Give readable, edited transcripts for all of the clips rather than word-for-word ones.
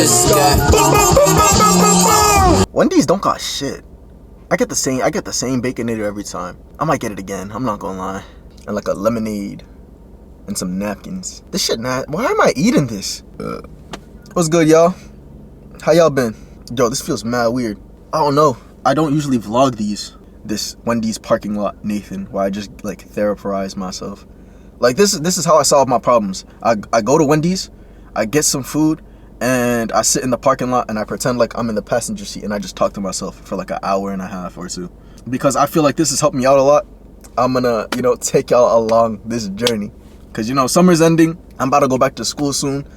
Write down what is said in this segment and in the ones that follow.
let's go. Wendy's don't got shit. I get the same Baconator every time. I might get it again, I'm not gonna lie. And like a lemonade and some napkins. This shit not, why am I eating this? What's good, y'all? How y'all been? Yo, this feels mad weird. I don't know. I don't usually vlog this Wendy's parking lot, Nathan, where I just like therapize myself. Like this is how I solve my problems. I go to Wendy's, I get some food, and I sit in the parking lot and I pretend like I'm in the passenger seat and I just talk to myself for like an hour and a half or two. Because I feel like this has helped me out a lot. I'm gonna, take y'all along this journey. Cause summer's ending. I'm about to go back to school soon.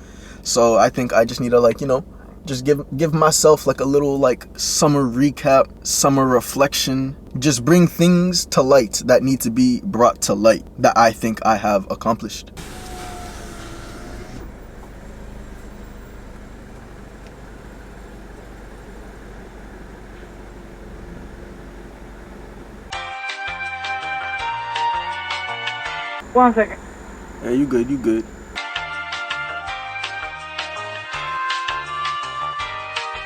So I think I just need to just give myself like a little like summer recap, summer reflection. Just bring things to light that need to be brought to light that I think I have accomplished. One second. Yeah, you good.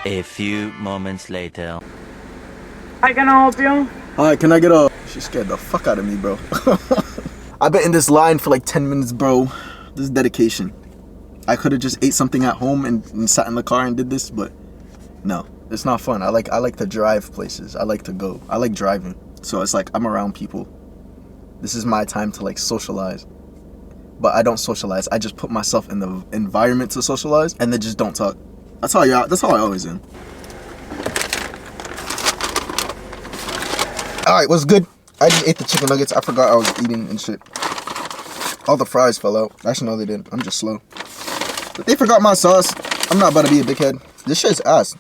A few moments later. Hi, can I help you? Hi, can I get a... She scared the fuck out of me, bro. I've been in this line for like 10 minutes, bro. This is dedication. I could have just ate something at home and sat in the car and did this, but no, it's not fun. I like to drive places. I like to go. I like driving. So it's like I'm around people. This is my time to like socialize. But I don't socialize. I just put myself in the environment to socialize and then just don't talk. That's how I always am. Alright, what's good? I just ate the chicken nuggets. I forgot I was eating and shit. All the fries fell out. Actually, no, they didn't. I'm just slow. But they forgot my sauce. I'm not about to be a dickhead. This shit's ass.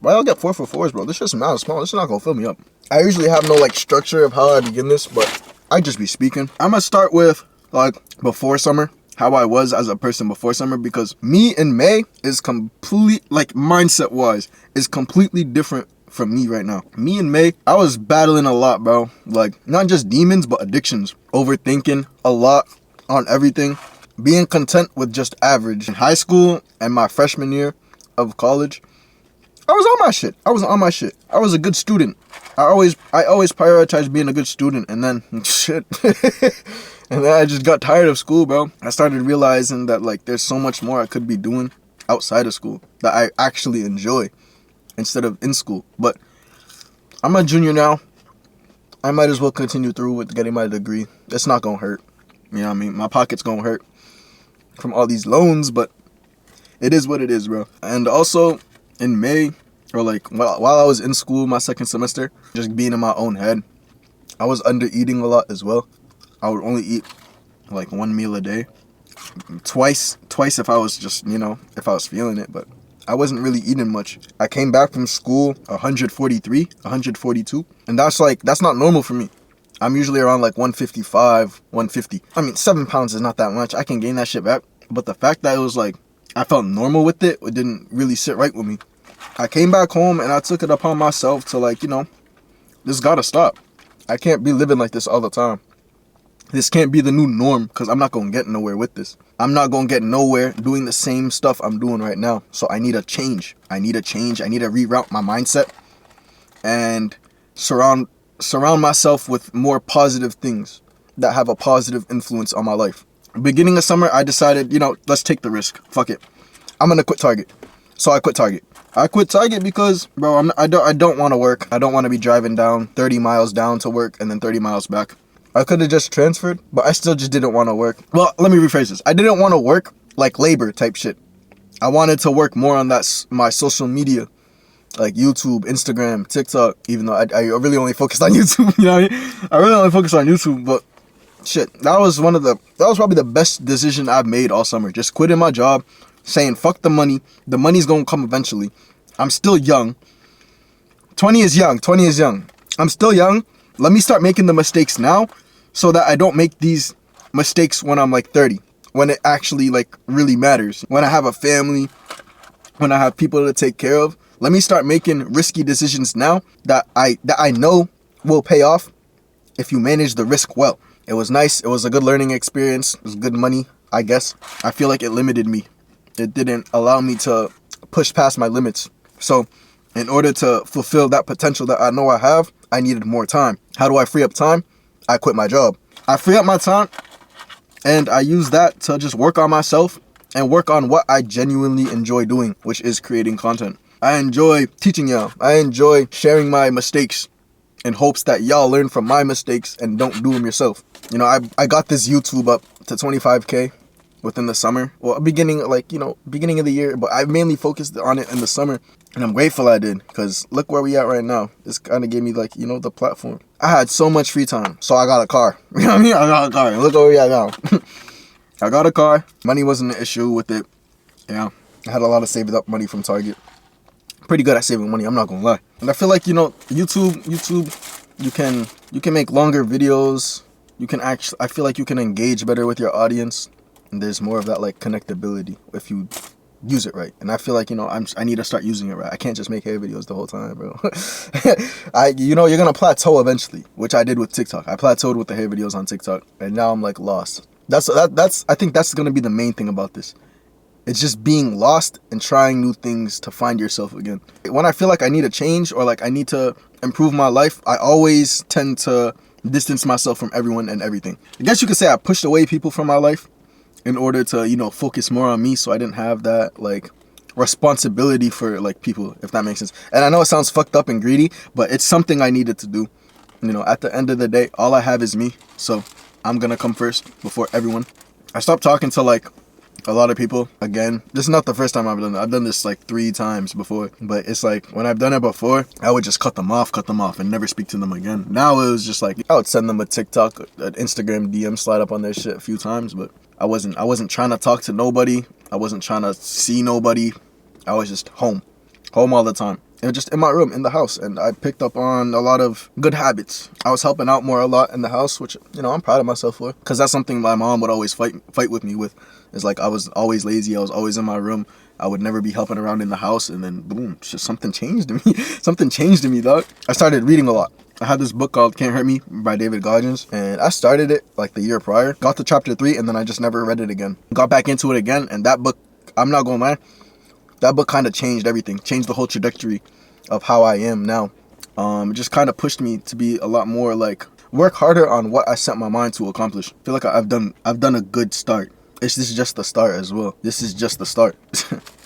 Why y'all get 4 for 4s, bro? This shit's mad small. This is not gonna fill me up. I usually have no like structure of how I begin this, but I just be speaking. I'm gonna start with like before summer. How I was as a person before summer, because me in May is mindset wise is completely different from me right now. Me in May, I was battling a lot, bro. Like not just demons, but addictions. Overthinking a lot on everything. Being content with just average. In high school and my freshman year of college, I was on my shit. I was a good student. I always prioritized being a good student, and then shit. And then I just got tired of school, bro. I started realizing that like there's so much more I could be doing outside of school that I actually enjoy instead of in school. But I'm a junior now. I might as well continue through with getting my degree. It's not gonna hurt. You know what I mean? My pocket's gonna hurt from all these loans, but it is what it is, bro. And also in May, or like while I was in school my second semester, just being in my own head, I was under eating a lot as well. I would only eat like 1 meal a day. Twice if I was just, if I was feeling it, but I wasn't really eating much. I came back from school 143, 142, and that's not normal for me. I'm usually around like 155, 150. I mean, 7 pounds is not that much. I can gain that shit back, but the fact that it was like I felt normal with it didn't really sit right with me. I came back home and I took it upon myself to like, this gotta stop. I can't be living like this all the time. This can't be the new norm, because I'm not going to get nowhere with this. I'm not going to get nowhere doing the same stuff I'm doing right now. So I need a change. I need to reroute my mindset and surround myself with more positive things that have a positive influence on my life. Beginning of summer, I decided, let's take the risk. Fuck it. I'm going to quit Target. So I quit Target. I quit Target because, bro, I don't want to work. I don't want to be driving down 30 miles down to work and then 30 miles back. I could have just transferred, but I still just didn't want to work. Well, let me rephrase this. I didn't want to work like labor type shit. I wanted to work more on my social media, like YouTube, Instagram, TikTok, even though I really only focused on YouTube, you know what I mean? I really only focused on YouTube, but shit, that was probably the best decision I've made all summer. Just quitting my job, saying fuck the money. The money's gonna come eventually. I'm still young. 20 is young. I'm still young. Let me start making the mistakes now, so that I don't make these mistakes when I'm like 30, when it actually like really matters. When I have a family, when I have people to take care of, let me start making risky decisions now that I know will pay off if you manage the risk well. It was nice. It was a good learning experience. It was good money, I guess. I feel like it limited me. It didn't allow me to push past my limits. So in order to fulfill that potential that I know I have, I needed more time. How do I free up time? I quit my job. I free up my time and I use that to just work on myself and work on what I genuinely enjoy doing, which is creating content. I enjoy teaching y'all. I enjoy sharing my mistakes in hopes that y'all learn from my mistakes and don't do them yourself. You know, I got this YouTube up to 25K within the summer. Well, beginning of the year, but I mainly focused on it in the summer. And I'm grateful I did, because look where we at right now. This kind of gave me the platform. I had so much free time, so I got a car. You know what I mean? I got a car. Look where we at now. I got a car. Money wasn't an issue with it. Yeah, I had a lot of saved up money from Target. Pretty good at saving money, I'm not gonna lie. And I feel like, YouTube, you can make longer videos. I feel like you can engage better with your audience. And there's more of that like connectability if you use it right. And I feel like, I need to start using it right. I can't just make hair videos the whole time, bro. You're gonna plateau eventually, which I did with TikTok. I plateaued with the hair videos on TikTok, and now I'm like lost. I think that's gonna be the main thing about this. It's just being lost and trying new things to find yourself again. When I feel like I need a change or like I need to improve my life, I always tend to distance myself from everyone and everything. I guess you could say I pushed away people from my life in order to, focus more on me, so I didn't have that like responsibility for like people, if that makes sense. And I know it sounds fucked up and greedy, but it's something I needed to do. At the end of the day, all I have is me, so I'm gonna come first before everyone. I stopped talking to like a lot of people. Again, this is not the first time I've done it. I've done this like 3 times before, but it's like when I've done it before, I would just cut them off and never speak to them again. Now it was just like I would send them a TikTok, an Instagram DM, slide up on their shit a few times, but I wasn't trying to talk to nobody. I wasn't trying to see nobody. I was just home all the time. And just in my room, in the house, and I picked up on a lot of good habits. I was helping out more a lot in the house, which I'm proud of myself for, because that's something my mom would always fight with me with. It's like I was always lazy. I was always in my room. I would never be helping around in the house, and then boom, just something changed in me. Something changed in me, dog. I started reading a lot. I had this book called Can't Hurt Me by David Goggins, and I started it like the year prior. Got to chapter 3, and then I just never read it again. Got back into it again, and that book, I'm not gonna lie, that book kind of changed everything. Changed the whole trajectory of how I am now. It just kind of pushed me to be a lot more like work harder on what I set my mind to accomplish. I feel like I've done a good start. This is just the start as well. This is just the start.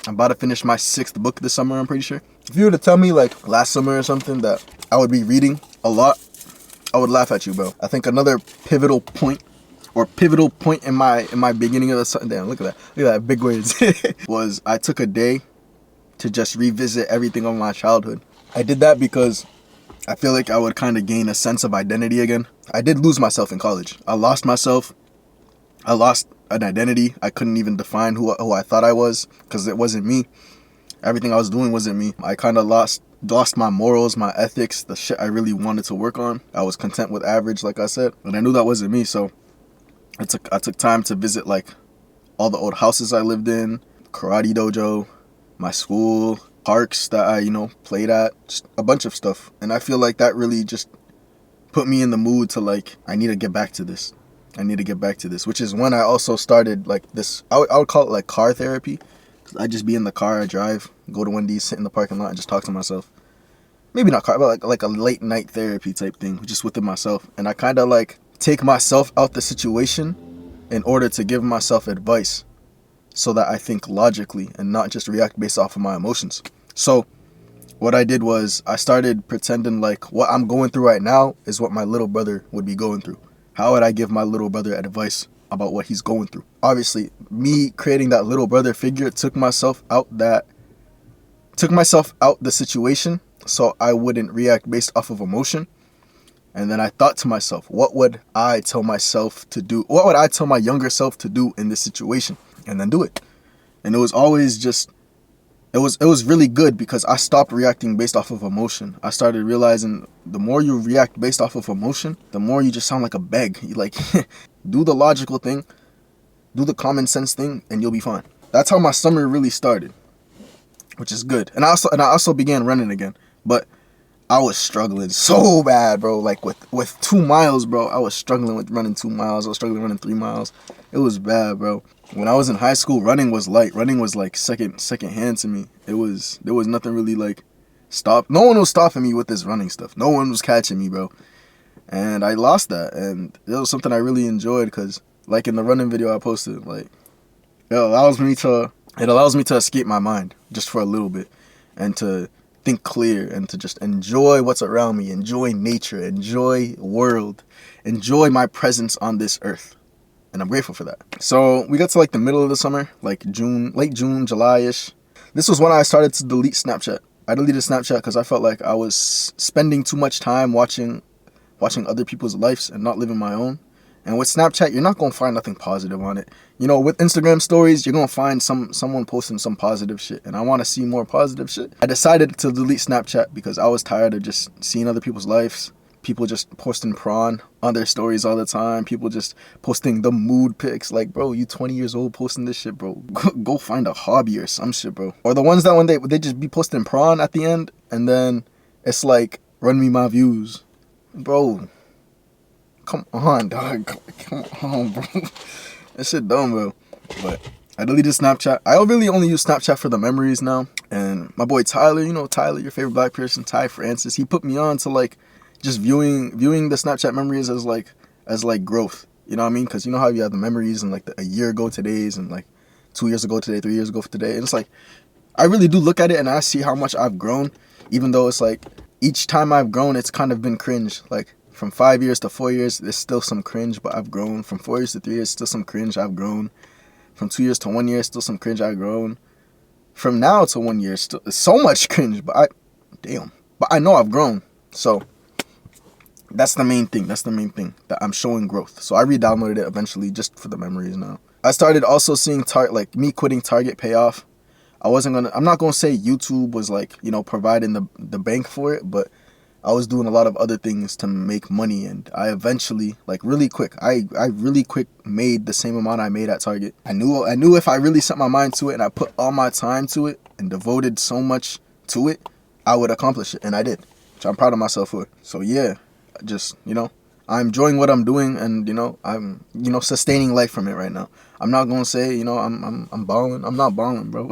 I'm about to finish my 6th book this summer, I'm pretty sure. If you were to tell me like last summer or something that I would be reading a lot, I would laugh at you, bro. I think another pivotal point in my beginning of the summer, damn, look at that, big words, was I took a day to just revisit everything of my childhood. I did that because I feel like I would kind of gain a sense of identity again. I did lose myself in college. I lost myself. I lost an identity. I couldn't even define who I thought I was, because it wasn't me. Everything I was doing wasn't me. I kind of lost my morals, my ethics, the shit I really wanted to work on. I was content with average, like I said, and I knew that wasn't me. So I took time to visit like all the old houses I lived in, karate dojo, my school, parks that I played at, just a bunch of stuff. And I feel like that really just put me in the mood to like, I need to get back to this. Which is when I also started like this, I would call it like car therapy. I just be in the car, I drive, go to Wendy's, sit in the parking lot and just talk to myself. Maybe not car, but like a late night therapy type thing, just within myself. And I kind of like take myself out the situation in order to give myself advice, so that I think logically and not just react based off of my emotions. So what I did was I started pretending like what I'm going through right now is what my little brother would be going through. How would I give my little brother advice about what he's going through? Obviously, me creating that little brother figure took myself out the situation, so I wouldn't react based off of emotion. And then I thought to myself, what would I tell myself to do? What would I tell my younger self to do in this situation? And then do it. And it was always just, it was really good, because I stopped reacting based off of emotion. I started realizing the more you react based off of emotion, the more you just sound like a beg. You like, do the logical thing, do the common sense thing, and you'll be fine. That's how my summer really started, which is good. And I also began running again, but I was struggling so bad, bro. Like with 2 miles, bro. I was struggling with running 2 miles. I was struggling running 3 miles. It was bad, bro. When I was in high school, running was light. Running was like second hand to me. There was nothing really like no one was stopping me with this running stuff. No one was catching me, bro. And I lost that, and it was something I really enjoyed because, like in the running video I posted, like it allows me to escape my mind just for a little bit, and to think clear, and to just enjoy what's around me, enjoy nature, enjoy world, enjoy my presence on this earth. And I'm grateful for that. So we got to like the middle of the summer, like late June, July-ish. This was when I started to delete Snapchat. I deleted Snapchat because I felt like I was spending too much time watching other people's lives and not living my own. And with Snapchat, you're not going to find nothing positive on it. You know, with Instagram stories, you're going to find someone posting some positive shit. And I want to see more positive shit. I decided to delete Snapchat because I was tired of just seeing other people's lives. People just posting prawn on their stories all the time. People just posting the mood pics. Like, bro, you 20 years old posting this shit, bro. Go find a hobby or some shit, bro. Or the ones that when they just be posting prawn at the end, and then it's like, run me my views. Bro, come on, dog. Come on, bro. That shit dumb, bro. But I deleted Snapchat. I really only use Snapchat for the memories now. And my boy Tyler, you know Tyler, your favorite black person, Ty Francis, he put me on to like just viewing the Snapchat memories as like growth. You know what I mean? Because you know how you have the memories and like a year ago today's, and like 2 years ago today, 3 years ago for today. And it's like, I really do look at it and I see how much I've grown, even though it's like each time I've grown, it's kind of been cringe. Like from 5 years to 4 years, there's still some cringe, but I've grown. From 4 years to 3 years, still some cringe, I've grown. From 2 years to 1 year, still some cringe, I've grown. From now to 1 year, still so much cringe, but I know I've grown. So that's the main thing. That's the main thing, that I'm showing growth. So I re-downloaded it eventually just for the memories now. I started also seeing like me quitting Target pay off. I'm not gonna say YouTube was like, you know, providing the bank for it, but I was doing a lot of other things to make money, and I eventually, like really quick, I really quick made the same amount I made at Target. I knew if I really set my mind to it and I put all my time to it and devoted so much to it, I would accomplish it, and I did, which I'm proud of myself for. So yeah, just, you know, I'm enjoying what I'm doing, and you know, I'm, you know, sustaining life from it right now. I'm not gonna say, you know, I'm balling. I'm not balling, bro.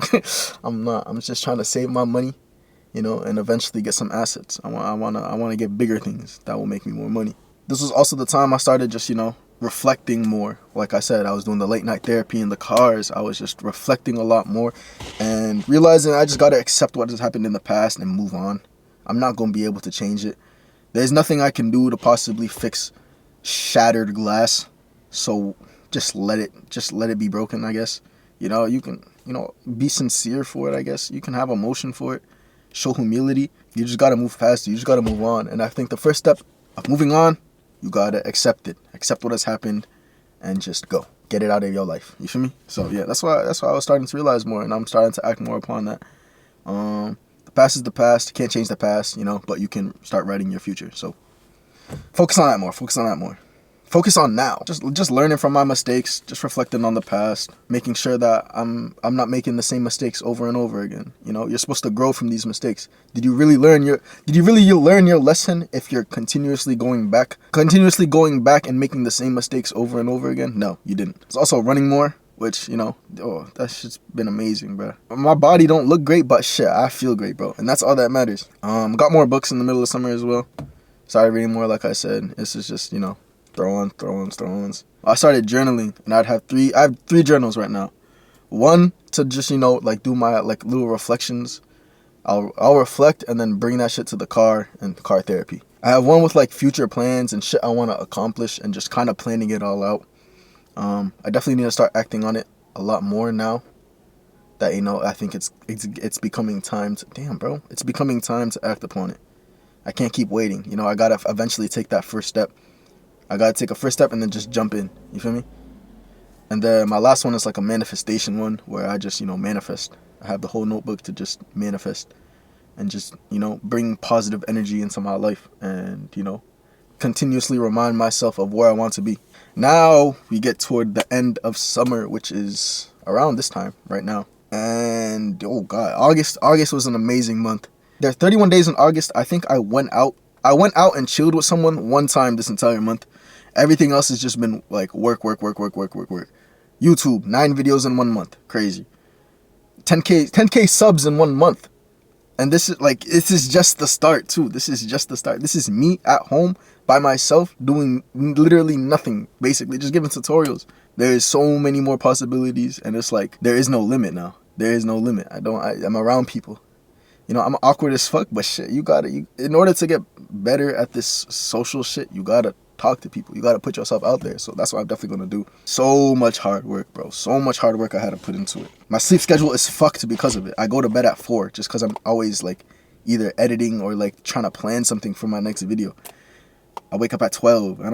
I'm not. I'm just trying to save my money, you know, and eventually get some assets. I want to get bigger things that will make me more money. This was also the time I started just, you know, reflecting more. Like I said, I was doing the late night therapy in the cars. I was just reflecting a lot more and realizing I just got to accept what has happened in the past and move on. I'm not going to be able to change it. There's nothing I can do to possibly fix shattered glass. So just let it be broken, I guess. You know, you can, you know, be sincere for it, I guess. You can have emotion for it. Show humility. You just got to move past it. You just got to move on. And I think the first step of moving on, you got to accept it. Accept what has happened and just go. Get it out of your life. You feel me? So yeah, that's why I was starting to realize more, and I'm starting to act more upon that. The past is the past. You can't change the past, you know, but you can start writing your future. So focus on that more. Focus on now. Just learning from my mistakes, just reflecting on the past, making sure that I'm not making the same mistakes over and over again. You know, you're supposed to grow from these mistakes. Did you really learn your lesson if you're continuously going back and making the same mistakes over and over again? No, you didn't. It's also running more, which, you know, that shit's been amazing, bro. My body don't look great, but shit, I feel great, bro. And that's all that matters. Got more books in the middle of summer as well. Started reading more, like I said. This is just, you know, throw-ons. I started journaling, and I have three journals right now. One to just, you know, like do my like little reflections. I'll reflect and then bring that shit to the car and car therapy. I have one with like future plans and shit I want to accomplish and just kind of planning it all out. I definitely need to start acting on it a lot more now that, you know, I think it's becoming time to, it's becoming time to act upon it. I can't keep waiting. You know, I gotta eventually take that first step. I gotta take a first step and then just jump in. You feel me? And then my last one is like a manifestation one where I just, you know, manifest. I have the whole notebook to just manifest and just, you know, bring positive energy into my life and, you know, continuously remind myself of where I want to be. Now we get toward the end of summer, which is around this time right now. And oh god, August was an amazing month. There are 31 days in August. I think I went out and chilled with someone one time this entire month. Everything else has just been like work. YouTube, 9 videos in 1 month. Crazy. 10K subs in 1 month. And this is just the start too. This is just the start. This is me at home by myself doing literally nothing, basically just giving tutorials. There's so many more possibilities, and it's like there is no limit now. There is no limit. I'm around people. You know, I'm awkward as fuck, but shit, in order to get better at this social shit, you gotta talk to people. You gotta put yourself out there. So that's what I'm definitely gonna do. So much hard work, bro. So much hard work I had to put into it. My sleep schedule is fucked because of it. I go to bed at 4 just because I'm always like either editing or like trying to plan something for my next video. I wake up at 12. I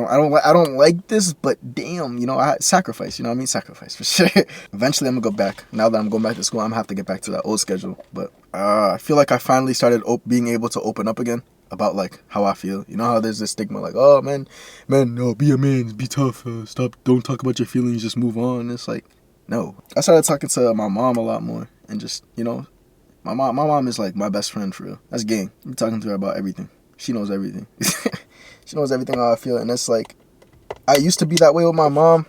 don't like this, but damn, you know, I sacrifice. You know what I mean? Sacrifice for sure. Eventually, I'm gonna go back. Now that I'm going back to school, I'm gonna have to get back to that old schedule. But I feel like I finally started being able to open up again about like how I feel. You know how there's this stigma like, oh man, no, be a man, be tough, stop, don't talk about your feelings, just move on. It's like, no. I started talking to my mom a lot more, and just, you know, my mom is like my best friend for real. That's gang. I'm talking to her about everything. She knows everything. She knows everything how I feel, and it's like, I used to be that way with my mom,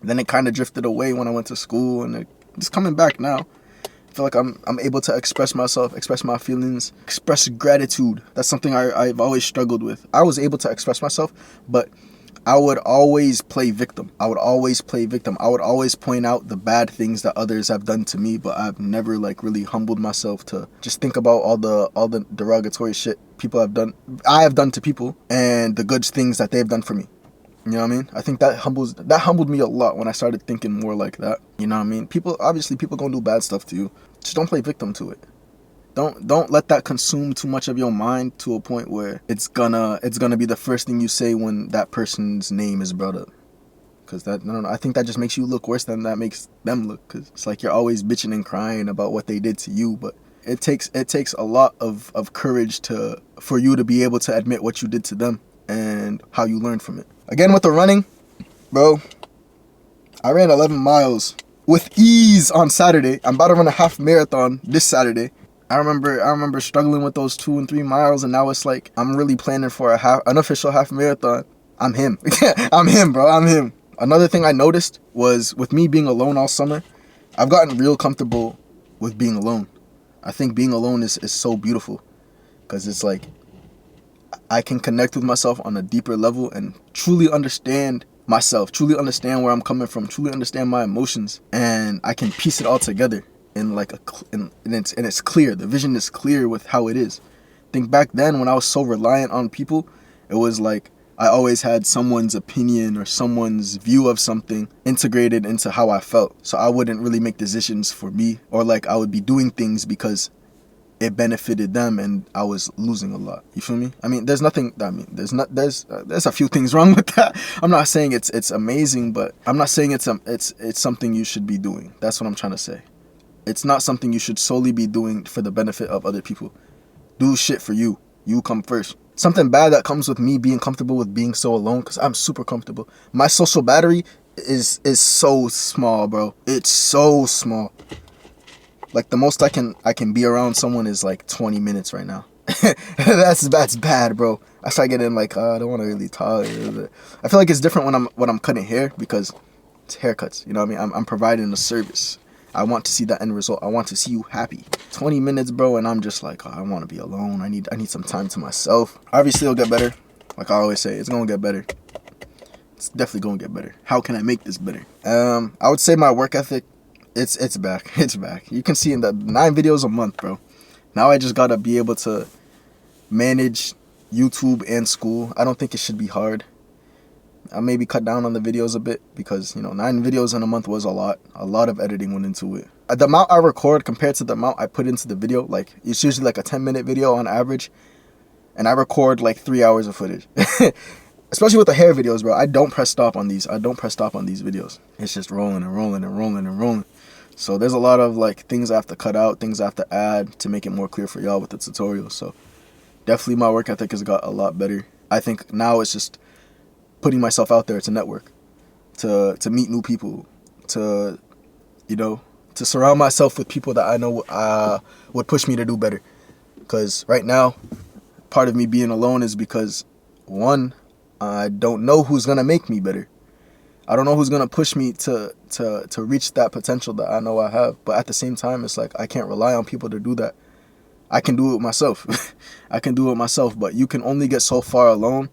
then it kind of drifted away when I went to school, and it's coming back now. I feel like I'm able to express myself, express my feelings, express gratitude. That's something I've always struggled with. I was able to express myself, but I would always play victim. I would always point out the bad things that others have done to me, but I've never like really humbled myself to just think about all the derogatory shit I have done to people, and the good things that they've done for me. You know what I mean? I think that humbled me a lot when I started thinking more like that. You know what I mean? People gonna do bad stuff to you. Just don't play victim to it. Don't let that consume too much of your mind to a point where it's gonna be the first thing you say when that person's name is brought up. Cause I think that just makes you look worse than that makes them look. Cause it's like you're always bitching and crying about what they did to you, but it takes a lot of courage for you to be able to admit what you did to them and how you learned from it. Again, with the running, bro, I ran 11 miles with ease on Saturday. I'm about to run a half marathon this Saturday. I remember struggling with those 2 and 3 miles, and now it's like I'm really planning for an unofficial half marathon. I'm him. I'm him, bro. I'm him. Another thing I noticed was with me being alone all summer, I've gotten real comfortable with being alone. I think being alone is so beautiful, because it's like I can connect with myself on a deeper level and truly understand myself, truly understand where I'm coming from, truly understand my emotions, and I can piece it all together in like it's clear. The vision is clear with how it is. Think back then when I was so reliant on people, it was like I always had someone's opinion or someone's view of something integrated into how I felt. So I wouldn't really make decisions for me, or like I would be doing things because it benefited them and I was losing a lot. You feel me? I mean, there's a few things wrong with that. I'm not saying it's amazing, but I'm not saying it's something you should be doing. That's what I'm trying to say. It's not something you should solely be doing for the benefit of other people. Do shit for you. You come first. Something bad that comes with me being comfortable with being so alone, because I'm super comfortable. My social battery is so small, bro. It's so small. Like the most I can be around someone is like 20 minutes right now. that's bad, bro. I start getting like, I don't want to really talk. I feel like it's different when I'm cutting hair, because it's haircuts. You know what I mean? I'm providing a service. I want to see that end result. I want to see you happy. 20 minutes, bro, and I'm just like, I want to be alone. I need some time to myself. Obviously, it'll get better. Like I always say, it's gonna get better. It's definitely gonna get better. How can I make this better? I would say my work ethic, it's back. It's back. You can see in the 9 videos a month, bro. Now I just gotta be able to manage YouTube and school. I don't think it should be hard. I maybe cut down on the videos a bit, because 9 videos in a month was a lot of editing went into it. The amount I record compared to the amount I put into the video, like it's usually like a 10-minute video on average, and I record like 3 hours of footage. Especially with the hair videos, bro. I don't press stop on these videos. It's just rolling and rolling and rolling and rolling. So there's a lot of like things I have to cut out, things I have to add to make it more clear for y'all with the tutorial. So definitely my work ethic has got a lot better. I think now it's just putting myself out there to network, to meet new people, to surround myself with people that I know would push me to do better. Because right now, part of me being alone is because, one, I don't know who's gonna make me better. I don't know who's gonna push me to reach that potential that I know I have. But at the same time, it's like I can't rely on people to do that. I can do it myself. I can do it myself, but you can only get so far alone.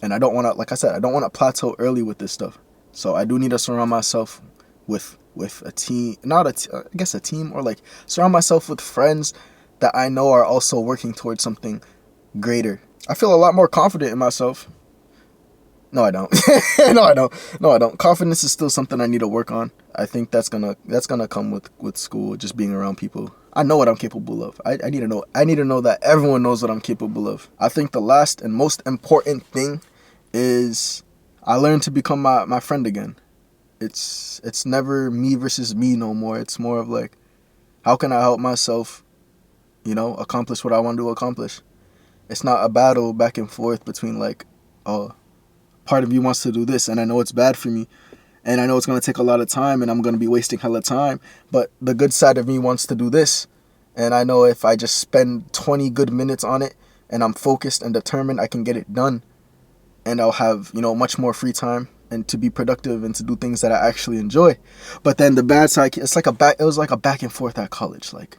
And I don't want to, like I said, I don't want to plateau early with this stuff. So I do need to surround myself with a team, I guess a team, or like surround myself with friends that I know are also working towards something greater. I feel a lot more confident in myself. No, I don't. No, I don't. Confidence is still something I need to work on. I think that's gonna come with school, just being around people. I know what I'm capable of. I need to know that everyone knows what I'm capable of. I think the last and most important thing is I learned to become my friend again. It's never me versus me no more. It's more of like, how can I help myself, accomplish what I want to accomplish? It's not a battle back and forth between like, oh, part of you wants to do this and I know it's bad for me and I know it's going to take a lot of time and I'm going to be wasting hella time, but the good side of me wants to do this, and I know if I just spend 20 good minutes on it and I'm focused and determined, I can get it done, and I'll have, much more free time and to be productive and to do things that I actually enjoy. But then the bad side, it was like a back and forth at college. Like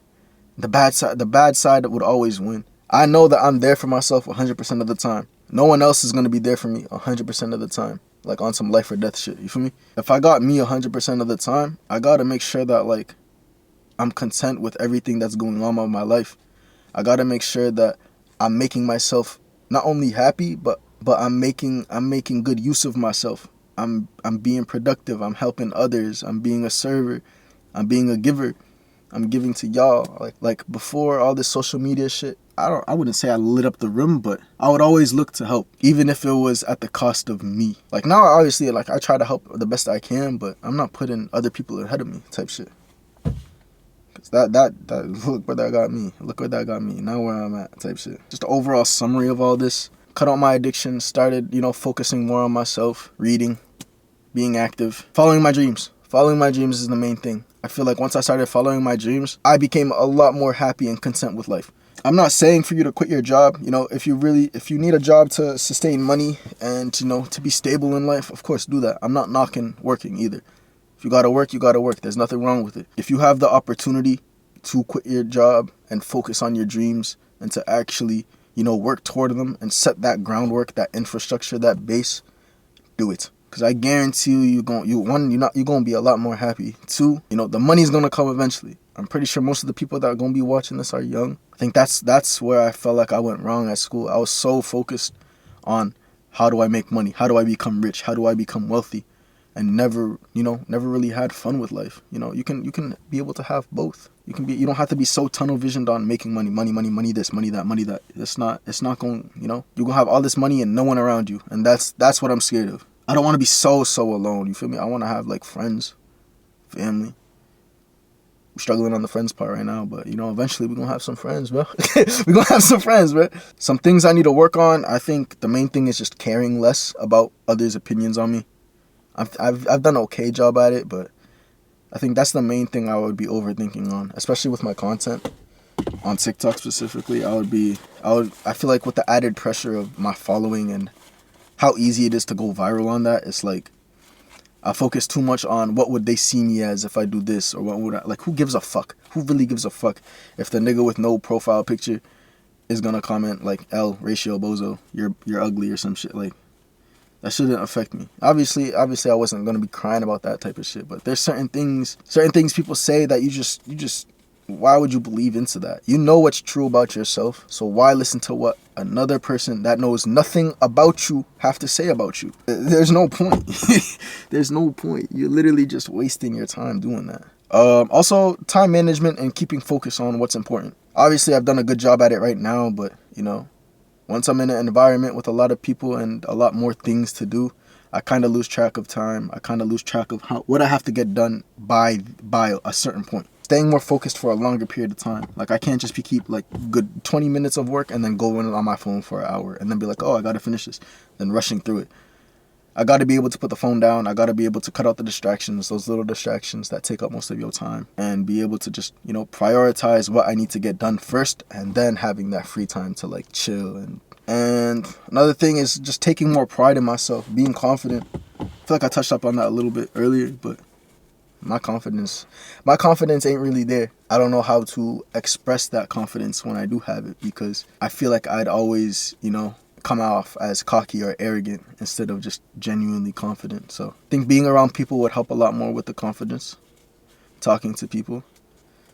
the bad side would always win. I know that I'm there for myself 100% of the time. No one else is going to be there for me 100% of the time. Like on some life or death shit. You feel me? If I got me 100% of the time, I got to make sure that like I'm content with everything that's going on in my life. I got to make sure that I'm making myself not only happy, but I'm making good use of myself. I'm being productive. I'm helping others. I'm being a server. I'm being a giver. I'm giving to y'all. Like before all this social media shit, I wouldn't say I lit up the room, but I would always look to help, even if it was at the cost of me. Like now, obviously, like I try to help the best I can, but I'm not putting other people ahead of me type shit. Cause that look where that got me. Look where that got me. Now where I'm at type shit. Just the overall summary of all this. Cut out my addiction. Started, focusing more on myself. Reading, being active, following my dreams. Following my dreams is the main thing. I feel like once I started following my dreams, I became a lot more happy and content with life. I'm not saying for you to quit your job. If you need a job to sustain money and, to be stable in life, of course, do that. I'm not knocking working either. If you gotta work, you gotta work. There's nothing wrong with it. If you have the opportunity to quit your job and focus on your dreams and to actually, work toward them and set that groundwork, that infrastructure, that base, do it. Because I guarantee you're gonna be a lot more happy. Two, the money's gonna come eventually. I'm pretty sure most of the people that are gonna be watching this are young. I think that's where I felt like I went wrong at school. I was so focused on how do I make money, how do I become rich, how do I become wealthy, and never really had fun with life. You can be able to have both. You don't have to be so tunnel visioned on making money, this, money that. It's not going. You're gonna have all this money and no one around you, and that's what I'm scared of. I don't want to be so alone. You feel me? I want to have like friends, family. We're struggling on the friends part right now, but eventually we're gonna have some friends, bro. We're gonna have some friends, bro. Some things I need to work on. I think the main thing is just caring less about others' opinions on me. I've done an okay job at it, but I think that's the main thing I would be overthinking on, especially with my content on TikTok specifically. I feel like with the added pressure of my following and how easy it is to go viral on that, it's like I focus too much on what would they see me as if I do this, or what would I, like, who gives a fuck? Who really gives a fuck if the nigga with no profile picture is gonna comment like L ratio bozo, you're ugly or some shit? Like, that shouldn't affect me. Obviously I wasn't gonna be crying about that type of shit, but there's certain things people say that you just why would you believe into that? You know what's true about yourself, so why listen to what another person that knows nothing about you have to say about you? There's no point. There's no point. You're literally just wasting your time doing that. Also, time management and keeping focus on what's important. Obviously, I've done a good job at it right now, but, once I'm in an environment with a lot of people and a lot more things to do, I kind of lose track of time. I kind of lose track of what I have to get done by a certain point. Staying more focused for a longer period of time. Like, I can't just keep like good 20 minutes of work and then go in on my phone for an hour and then be like, oh, I gotta finish this, then rushing through it. I gotta be able to put the phone down. I gotta be able to cut out the distractions, those little distractions that take up most of your time, and be able to just, prioritize what I need to get done first, and then having that free time to like chill. And another thing is just taking more pride in myself, being confident. feel like I touched up on that a little bit earlier, but my confidence ain't really there. I don't know how to express that confidence when I do have it, because I feel like I'd always, you know, come off as cocky or arrogant instead of just genuinely confident. So I think being around people would help a lot more with the confidence. Talking to people,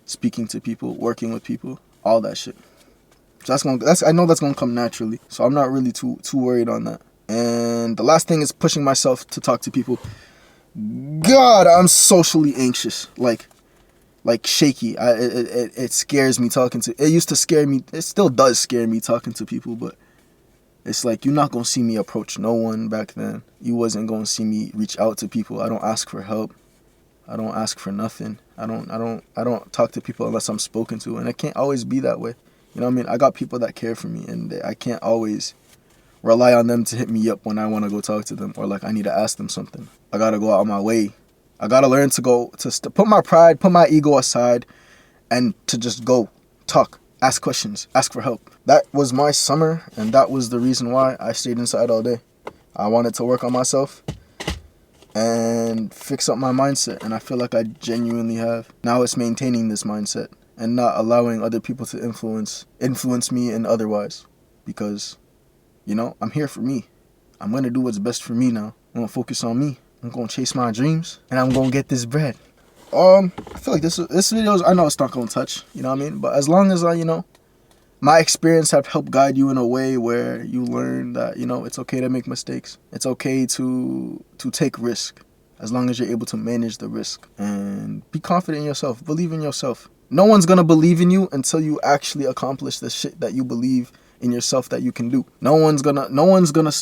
speaking to people, working with people, all that shit. So I know that's gonna come naturally. So I'm not really too worried on that. And the last thing is pushing myself to talk to people. God, I'm socially anxious, like shaky. It scares me talking to. It used to scare me. It still does scare me talking to people, but it's like you're not gonna see me approach no one back then. You wasn't gonna see me reach out to people. I don't ask for help. I don't ask for nothing. I don't talk to people unless I'm spoken to, and it can't always be that way. You know what I mean? I got people that care for me, and I can't always rely on them to hit me up when I want to go talk to them, or like I need to ask them something. I gotta go out of my way. I gotta learn to put my pride, put my ego aside, and to just go talk, ask questions, ask for help. That was my summer, and that was the reason why I stayed inside all day. I wanted to work on myself and fix up my mindset, and I feel like I genuinely have. Now it's maintaining this mindset and not allowing other people to influence me and otherwise, because, you know, I'm here for me. I'm gonna do what's best for me now. I'm gonna focus on me. I'm gonna chase my dreams, and I'm gonna get this bread. I feel like this video, I know it's not gonna touch, you know what I mean? But as long as my experience have helped guide you in a way where you learn that, you know, it's okay to make mistakes. It's okay to take risk, as long as you're able to manage the risk. And be confident in yourself. Believe in yourself. No one's gonna believe in you until you actually accomplish the shit that you believe in yourself that you can do. No one's gonna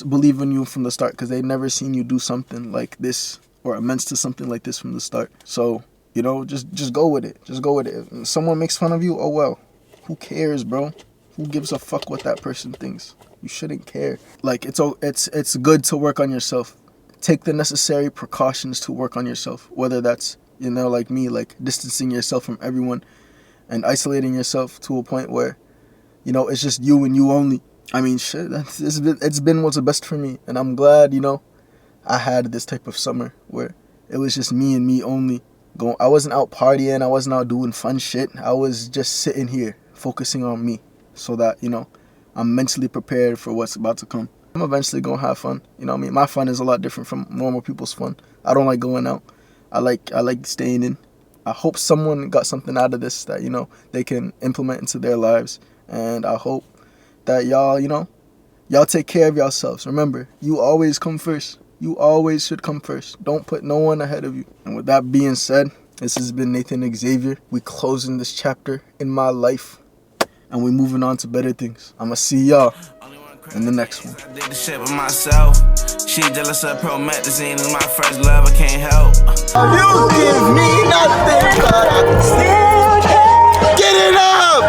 believe in you from the start, because they've never seen you do something like this or immense to something like this from the start. So, you know, just go with it. Just go with it. If someone makes fun of you, oh well. Who cares, bro? Who gives a fuck what that person thinks? You shouldn't care. Like, it's good to work on yourself. Take the necessary precautions to work on yourself. Whether that's, you know, like me, like distancing yourself from everyone and isolating yourself to a point where, you know, it's just you and you only. I mean, shit, it's been what's the best for me. And I'm glad, you know, I had this type of summer where it was just me and me only. I wasn't out partying. I wasn't out doing fun shit. I was just sitting here focusing on me, so that, you know, I'm mentally prepared for what's about to come. I'm eventually going to have fun. You know what I mean? My fun is a lot different from normal people's fun. I don't like going out. I like staying in. I hope someone got something out of this that, you know, they can implement into their lives. And I hope that y'all, you know, y'all take care of yourselves. Remember, you always come first. You always should come first. Don't put no one ahead of you. And with that being said, this has been Nathan Xavier. We closing this chapter in my life, and we moving on to better things. I'ma see y'all in the next one. I did the shit with myself. She jealous of promethazine is my first love. I can't help. You give me nothing, but I can still get it up.